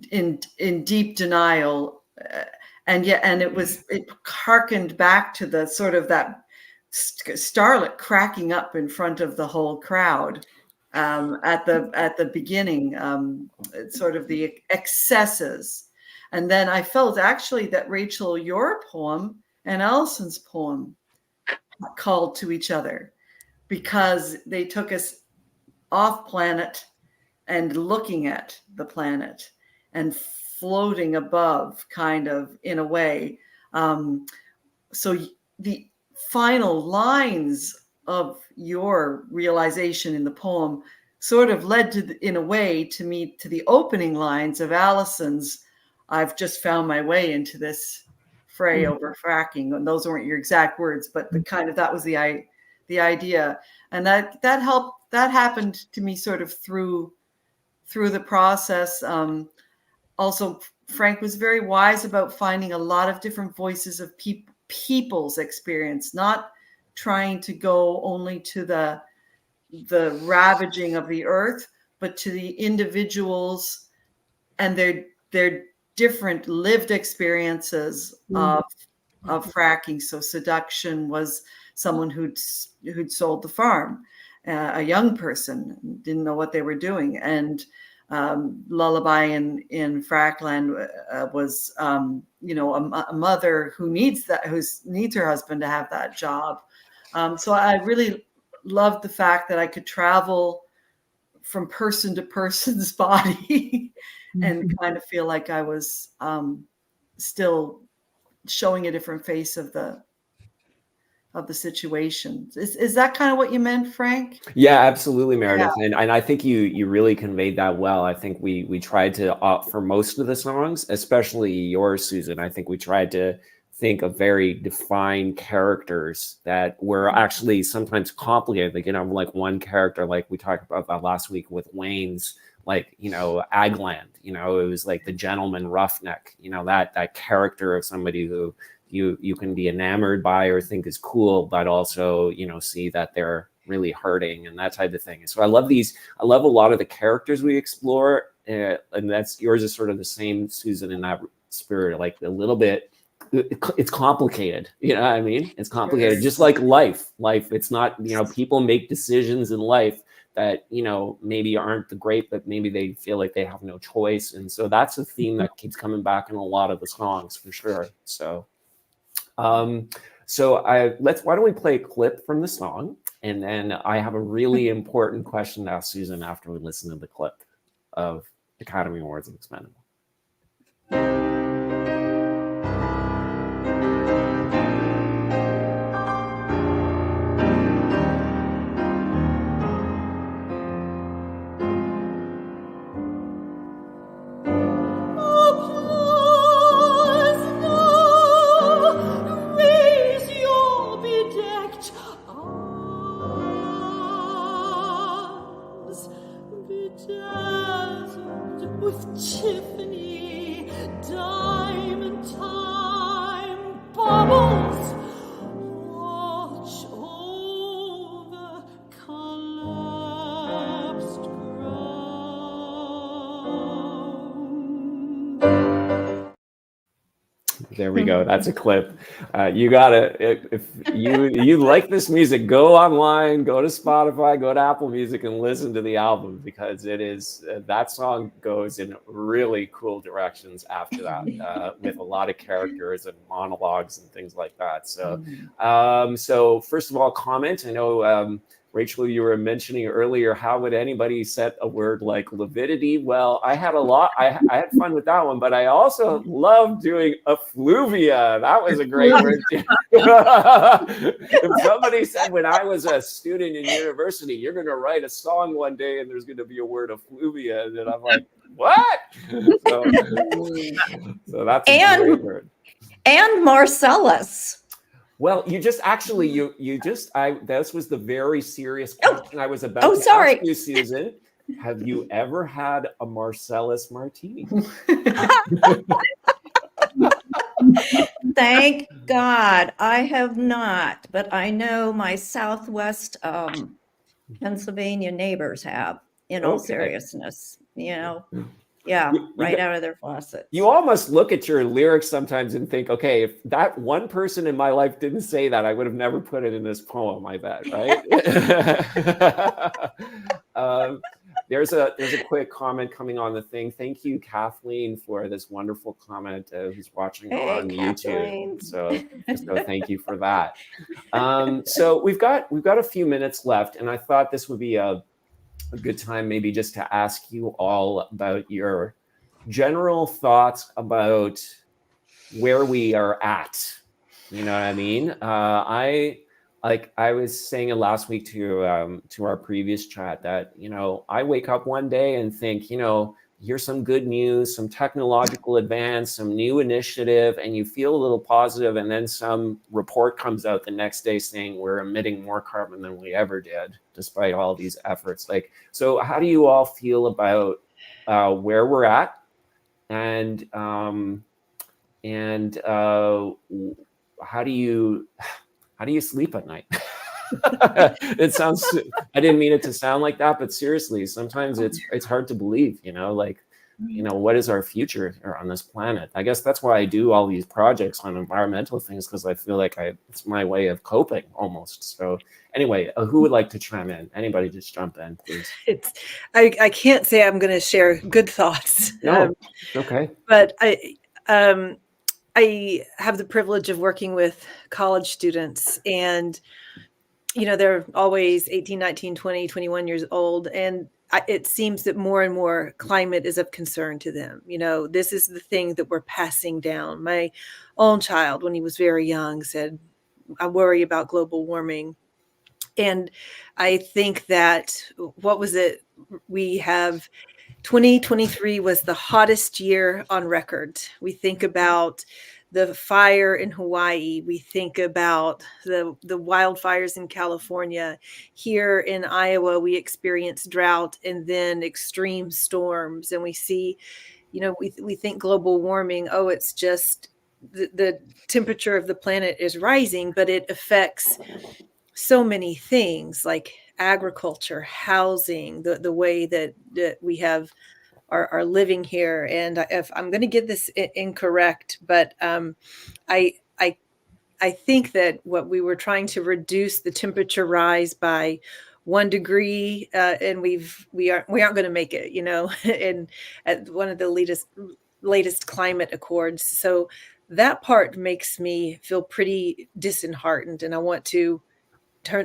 in deep denial, and it harkened back to the sort of that starlet cracking up in front of the whole crowd at the beginning, sort of the excesses. And then I felt actually that Rachel, your poem and Allison's poem called to each other, because they took us off planet and looking at the planet and floating above, kind of, in a way. So the final lines of your realization in the poem sort of led to, in a way, to the opening lines of Allison's "I've just found my way into this fray over fracking." And those weren't your exact words, but that was the idea. And that helped. That happened to me sort of through the process. Also, Frank was very wise about finding a lot of different voices of people's experience, not trying to go only to the ravaging of the earth, but to the individuals and their different lived experiences of fracking. So seduction was someone who'd sold the farm, a young person, didn't know what they were doing. And lullaby in Frackland was, you know, a mother who needs her husband to have that job. So I really loved the fact that I could travel from person to person's body and kind of feel like I was still showing a different face of the situation. Is that kind of what you meant, Frank? Yeah, absolutely, Meredith. Yeah. And I think you really conveyed that well. I think we tried to, for most of the songs, especially yours, Susan, I think we tried to think of very defined characters that were actually sometimes complicated. Like, you know, like one character, like we talked about that last week with Wayne's, like, you know, Agland, you know, it was like the gentleman roughneck, you know, that character of somebody who you can be enamored by or think is cool, but also, you know, see that they're really hurting and that type of thing. So I love a lot of the characters we explore, and that's yours is sort of the same, Susan, in that spirit, like a little bit. It's complicated, you know what I mean? It's complicated, just like life. It's not, you know, people make decisions in life that, you know, maybe aren't the great, but maybe they feel like they have no choice. And so that's a theme that keeps coming back in a lot of the songs for sure. So why don't we play a clip from the song, and then I have a really important question to ask Susan after we listen to the clip of Academy Awards of Expendable. There we go. That's a clip. You gotta, if you like this music, go online, go to Spotify, go to Apple Music, and listen to the album, because it is that song goes in really cool directions after that, with a lot of characters and monologues and things like that. So, so first of all, comment. I know Rachel, you were mentioning earlier, how would anybody set a word like lividity? Well, I had had fun with that one, but I also love doing effluvia. That was a great word too. If somebody said when I was a student in university, you're going to write a song one day and there's going to be a word effluvia, and I'm like, what? So that's a great word. And Marcellus. Well, you just actually, this was the very serious question I was about to sorry. ask you, Susan. Have you ever had a Marcellus martini? Thank God I have not, but I know my Southwest Pennsylvania neighbors have, in all seriousness, you know. Yeah, right out of their faucets. You almost look at your lyrics sometimes and think, okay, if that one person in my life didn't say that, I would have never put it in this poem, I bet, right? There's a quick comment coming on the thing. Thank you, Kathleen, for this wonderful comment who's watching on YouTube. So thank you for that. So we've got a few minutes left, and I thought this would be a good time maybe just to ask you all about your general thoughts about where we are at. You know what I mean? I was saying it last week to our previous chat that, you know, I wake up one day and think, you know, here's some good news, some technological advance, some new initiative, and you feel a little positive, and then some report comes out the next day saying we're emitting more carbon than we ever did, despite all these efforts. Like, so how do you all feel about where we're at and how do you sleep at night? It sounds, I didn't mean it to sound like that, but seriously, sometimes it's hard to believe, like, what is our future on this planet? I guess that's why I do all these projects on environmental things, because I feel like it's my way of coping almost. So anyway, who would like to chime in? Anybody just jump in, please. I can't say I'm going to share good thoughts. No, okay. But I have the privilege of working with college students, and they're always 18, 19, 20, 21 years old. And it seems that more and more climate is of concern to them. This is the thing that we're passing down. My own child, when he was very young, said, I worry about global warming. And I think that, what was it? We have 2023 was the hottest year on record. We think about the fire in Hawaii. We think about the wildfires in California. Here in Iowa, we experience drought and then extreme storms. And we see, we think global warming, it's just the temperature of the planet is rising, but it affects so many things like agriculture, housing, the way that we have are living here. And if I'm going to get this incorrect, but I think that what we were trying to reduce the temperature rise by 1 degree, and we aren't going to make it, and at one of the latest climate accords. So that part makes me feel pretty disheartened, and I want to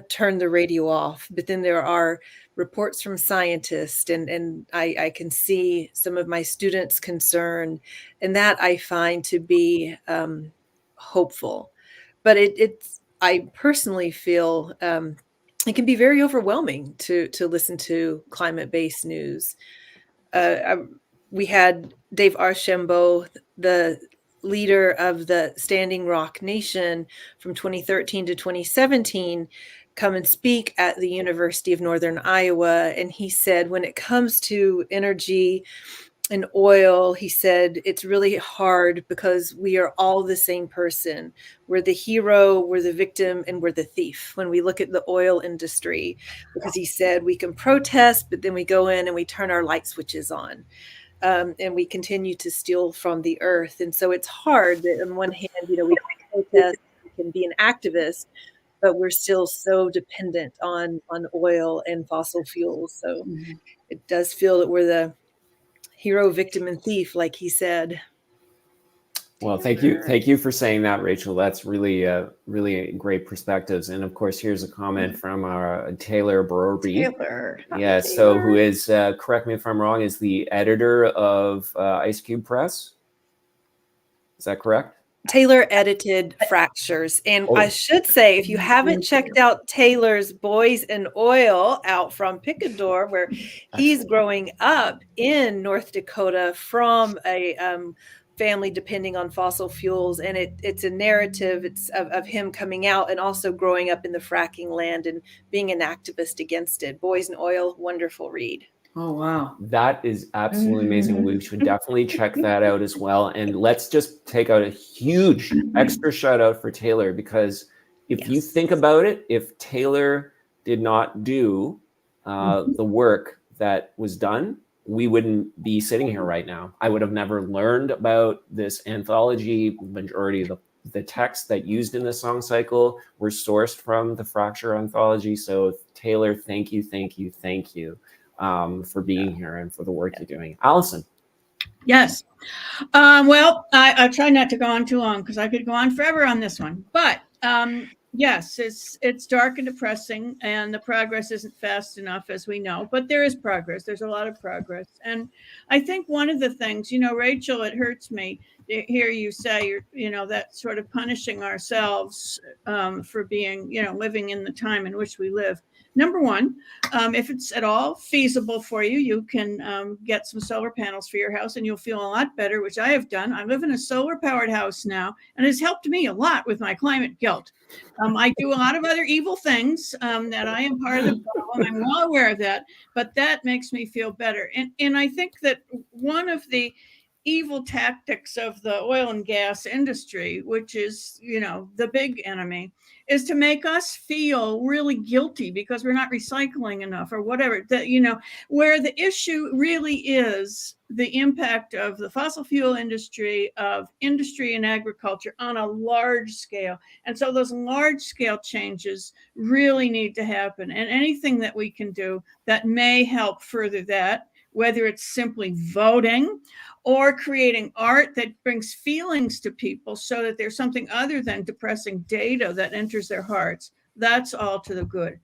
turn the radio off. But then there are reports from scientists, and I can see some of my students' concern, and that I find to be hopeful. But I personally feel it can be very overwhelming to listen to climate-based news. We had Dave Archambault, the leader of the Standing Rock Nation from 2013 to 2017, come and speak at the University of Northern Iowa. And he said, when it comes to energy and oil, he said, it's really hard because we are all the same person. We're the hero, we're the victim, and we're the thief when we look at the oil industry. Because he said, we can protest, but then we go in and we turn our light switches on. And we continue to steal from the earth. And so it's hard that on one hand, we can protest, we can be an activist, but we're still so dependent on oil and fossil fuels. So it does feel that we're the hero, victim, and thief, like he said. Well, thank you for saying that, Rachel. That's really great perspectives. And of course, here's a comment from our Taylor Borby. Taylor. Yeah, so who is, correct me if I'm wrong, is the editor of Ice Cube Press. Is that correct? Taylor edited Fractures. And I should say, if you haven't checked out Taylor's Boys in Oil out from Picador, where he's growing up in North Dakota from a family depending on fossil fuels, and it's a narrative of him coming out and also growing up in the fracking land and being an activist against it. Boys in Oil, wonderful read. Oh, wow. That is absolutely amazing. We should definitely check that out as well. And let's just take out a huge extra shout out for Taylor, because if you think about it, if Taylor did not do the work that was done, we wouldn't be sitting here right now. I would have never learned about this anthology. Majority of the texts that used in the song cycle were sourced from the Fracture anthology. So Taylor, thank you for being here and for the work you're doing. Allison. Yes. Well, I try not to go on too long because I could go on forever on this one. But yes, it's dark and depressing, and the progress isn't fast enough, as we know. But there is progress. There's a lot of progress. And I think one of the things, Rachel, it hurts me to hear you say, that sort of punishing ourselves for being, living in the time in which we live. Number one, if it's at all feasible for you, you can get some solar panels for your house and you'll feel a lot better, which I have done. I live in a solar powered house now, and it's helped me a lot with my climate guilt. I do a lot of other evil things that I am part of the problem. I'm well aware of that, but that makes me feel better. And I think that one of the evil tactics of the oil and gas industry, which is, the big enemy, is to make us feel really guilty because we're not recycling enough or whatever. That, where the issue really is the impact of the fossil fuel industry, of industry and agriculture on a large scale. And so those large scale changes really need to happen. And anything that we can do that may help further that, whether it's simply voting or creating art that brings feelings to people so that there's something other than depressing data that enters their hearts, that's all to the good.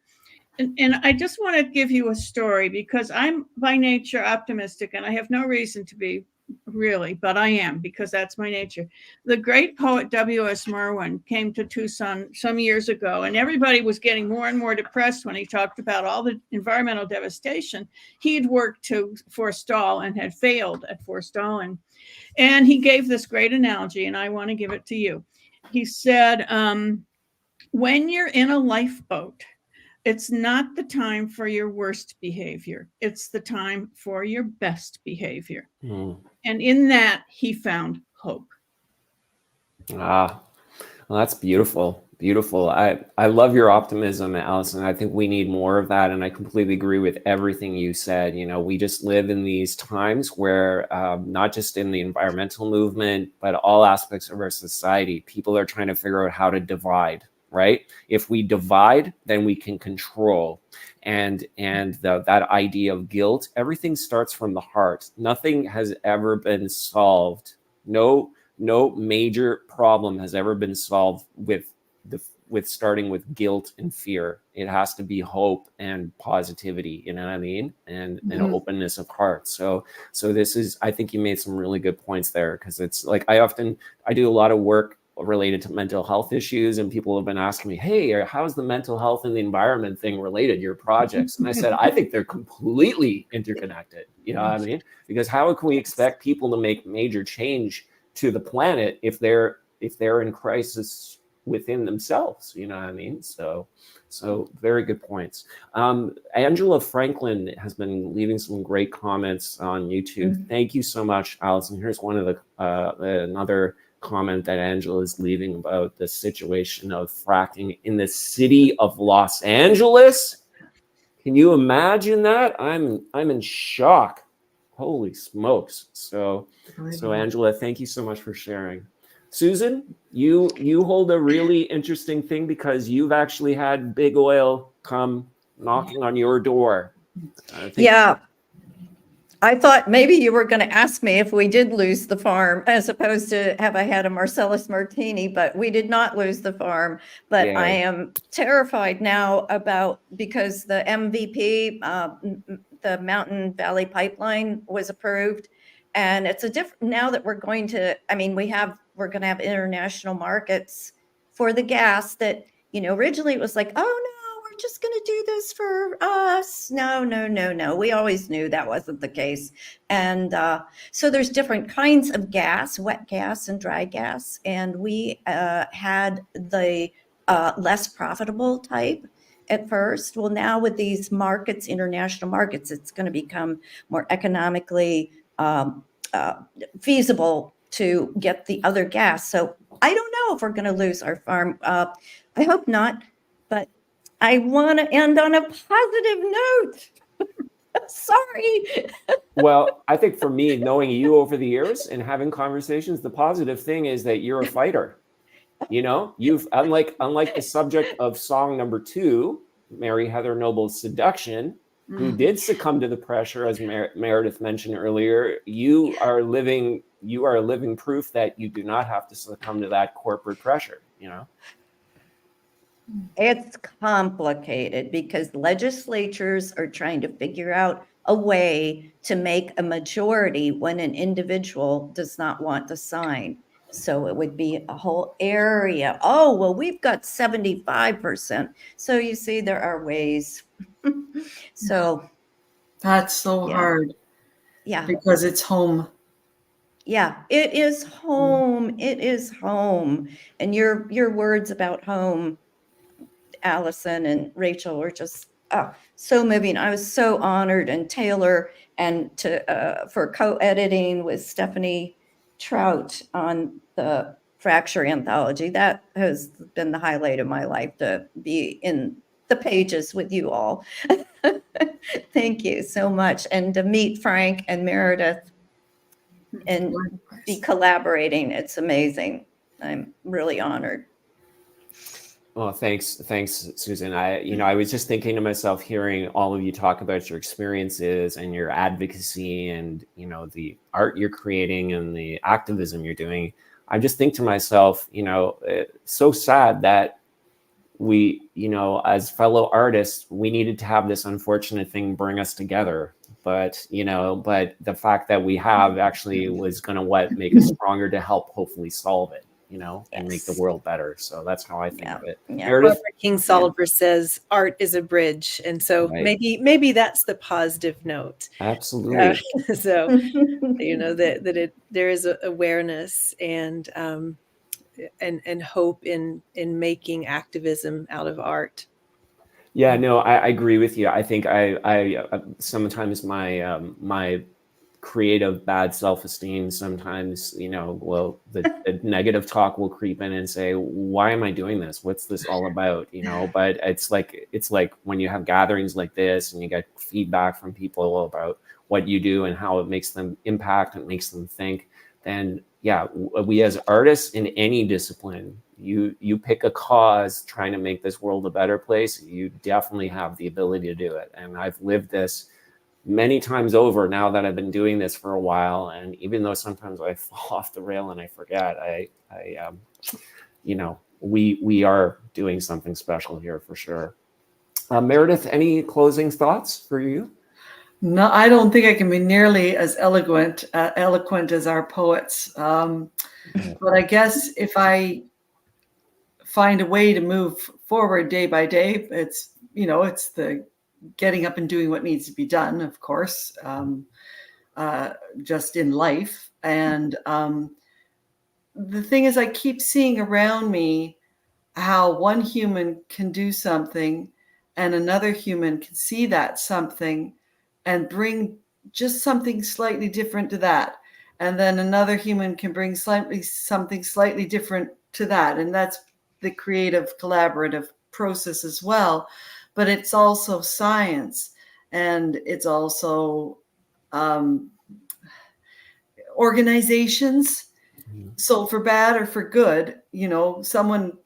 And I just want to give you a story because I'm by nature optimistic and I have no reason to be really, but I am because that's my nature. The great poet W.S. Merwin came to Tucson some years ago, and everybody was getting more and more depressed when he talked about all the environmental devastation he had worked to forestall and had failed at forestalling. And he gave this great analogy, and I want to give it to you. He said, when you're in a lifeboat, it's not the time for your worst behavior. It's the time for your best behavior. And in that, he found hope. Well, that's beautiful. Beautiful. I love your optimism, Allison. I think we need more of that. And I completely agree with everything you said. We just live in these times where not just in the environmental movement, but all aspects of our society, people are trying to figure out how to divide. Right? If we divide, then we can control. And that idea of guilt, everything starts from the heart. Nothing has ever been solved. No major problem has ever been solved with starting with guilt and fear. It has to be hope and positivity, you know what I mean? And an openness of heart. So this is, I think you made some really good points there, because it's like I do a lot of work related to mental health issues, and people have been asking me, hey, how's the mental health and the environment thing related, your projects? And I said, I think they're completely interconnected. You know what I mean? Because how can we expect people to make major change to the planet if they're in crisis within themselves? You know what I mean? So very good points. Angela Franklin has been leaving some great comments on YouTube. Thank you so much, Allison. Here's one of another comment that Angela is leaving about the situation of fracking in the city of Los Angeles. Can you imagine that? I'm in shock. Holy smokes. So Angela, thank you so much for sharing. Susan, you hold a really interesting thing because you've actually had big oil come knocking on your door. Yeah. I thought maybe you were going to ask me if we did lose the farm, as opposed to have I had a Marcellus Martini, but we did not lose the farm. But I am terrified now because the MVP, the Mountain Valley Pipeline, was approved. And it's now that we're going to have international markets for the gas that, originally it was like, oh no, we're just going to do this for us. No. We always knew that wasn't the case. And so there's different kinds of gas, wet gas and dry gas. And we had the less profitable type at first. Well, now with these markets, international markets, it's going to become more economically feasible to get the other gas. So I don't know if we're going to lose our farm. I hope not, but I want to end on a positive note. Sorry. Well, I think for me, knowing you over the years and having conversations, the positive thing is that you're a fighter. You've unlike the subject of song number 2, Mary Heather Noble's Seduction, who did succumb to the pressure, as Meredith mentioned earlier. You are living proof that you do not have to succumb to that corporate pressure. It's complicated because legislatures are trying to figure out a way to make a majority when an individual does not want to sign. So it would be a whole area. Oh, well, we've got 75%. So you see, there are ways. So that's so hard. Yeah. Because it's home. Yeah, it is home. It is home. And your words about home, Allison and Rachel, were just so moving. I was so honored, and Taylor, and for co-editing with Stephanie Trout on the Fracture anthology. That has been the highlight of my life, to be in the pages with you all. Thank you so much. And to meet Frank and Meredith and be collaborating, it's amazing. I'm really honored. Well, thanks, Susan. I was just thinking to myself, hearing all of you talk about your experiences and your advocacy, and the art you're creating and the activism you're doing. I just think to myself, it's so sad that we, as fellow artists, we needed to have this unfortunate thing bring us together. But the fact that we have actually was going to make us stronger to help hopefully solve it. And make the world better. So that's how I think of it. Meredith? King Solver says art is a bridge. And so maybe that's the positive note. Absolutely. So, that there is awareness and hope in making activism out of art. Yeah, no, I agree with you. I think I sometimes my creative bad self-esteem sometimes, the negative talk will creep in and say, why am I doing this? What's this all about? But it's like when you have gatherings like this and you get feedback from people about what you do and how it makes them impact and makes them think, then we as artists in any discipline, you pick a cause trying to make this world a better place, you definitely have the ability to do it. And I've lived this many times over now that I've been doing this for a while. And even though sometimes I fall off the rail and I forget, we are doing something special here for sure. Meredith, any closing thoughts for you? No, I don't think I can be nearly as eloquent as our poets. But I guess if I find a way to move forward day by day, it's the getting up and doing what needs to be done, of course, just in life. And the thing is, I keep seeing around me how one human can do something and another human can see that something and bring just something slightly different to that. And then another human can bring something slightly different to that. And that's the creative collaborative process as well. But it's also science, and it's also organizations. So for bad or for good, someone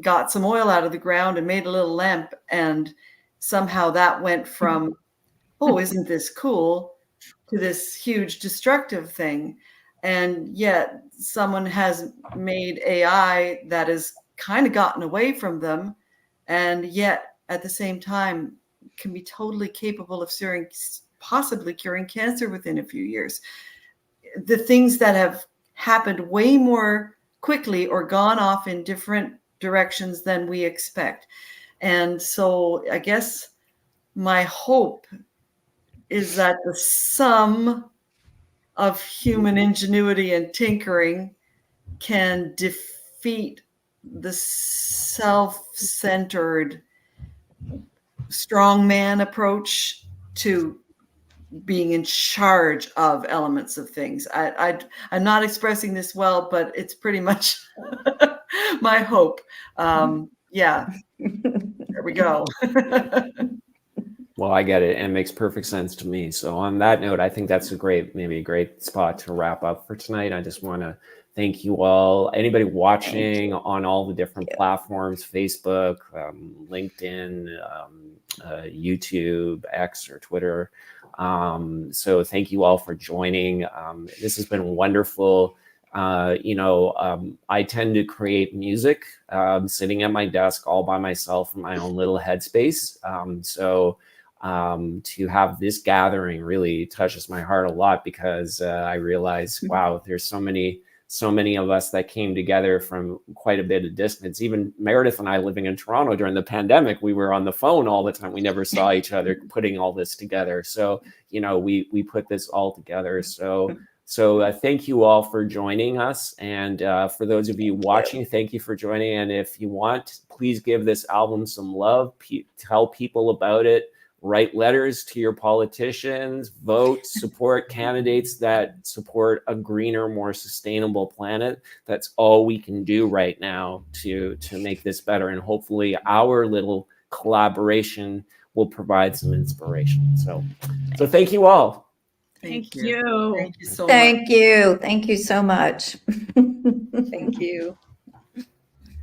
got some oil out of the ground and made a little lamp, and somehow that went from, oh, isn't this cool, to this huge destructive thing. And yet someone has made AI that has kind of gotten away from them, and yet at the same time can be totally capable of possibly curing cancer within a few years. The things that have happened way more quickly or gone off in different directions than we expect. And so I guess my hope is that the sum of human ingenuity and tinkering can defeat the self-centered strongman approach to being in charge of elements of things. I'm not expressing this well, but it's pretty much my hope. There we go. Well, I get it, and it makes perfect sense to me. So on that note, I think that's maybe a great spot to wrap up for tonight. I just want to thank you all. Anybody watching on all the different platforms, Facebook, LinkedIn, YouTube, X, or Twitter. So thank you all for joining. This has been wonderful. I tend to create music sitting at my desk all by myself in my own little headspace. To have this gathering really touches my heart a lot, because I realize, wow, there's so many of us that came together from quite a bit of distance. Even Meredith and I, living in Toronto during the pandemic, we were on the phone all the time. We never saw each other putting all this together. So, we put this all together. So So thank you all for joining us. And for those of you watching, thank you for joining. And if you want, please give this album some love, tell people about it, write letters to your politicians, vote, support candidates that support a greener, more sustainable planet. That's all we can do right now to make this better. And hopefully our little collaboration will provide some inspiration. So thank you all. Thank you. Thank you so much. Thank you. Thank you so much. Thank you.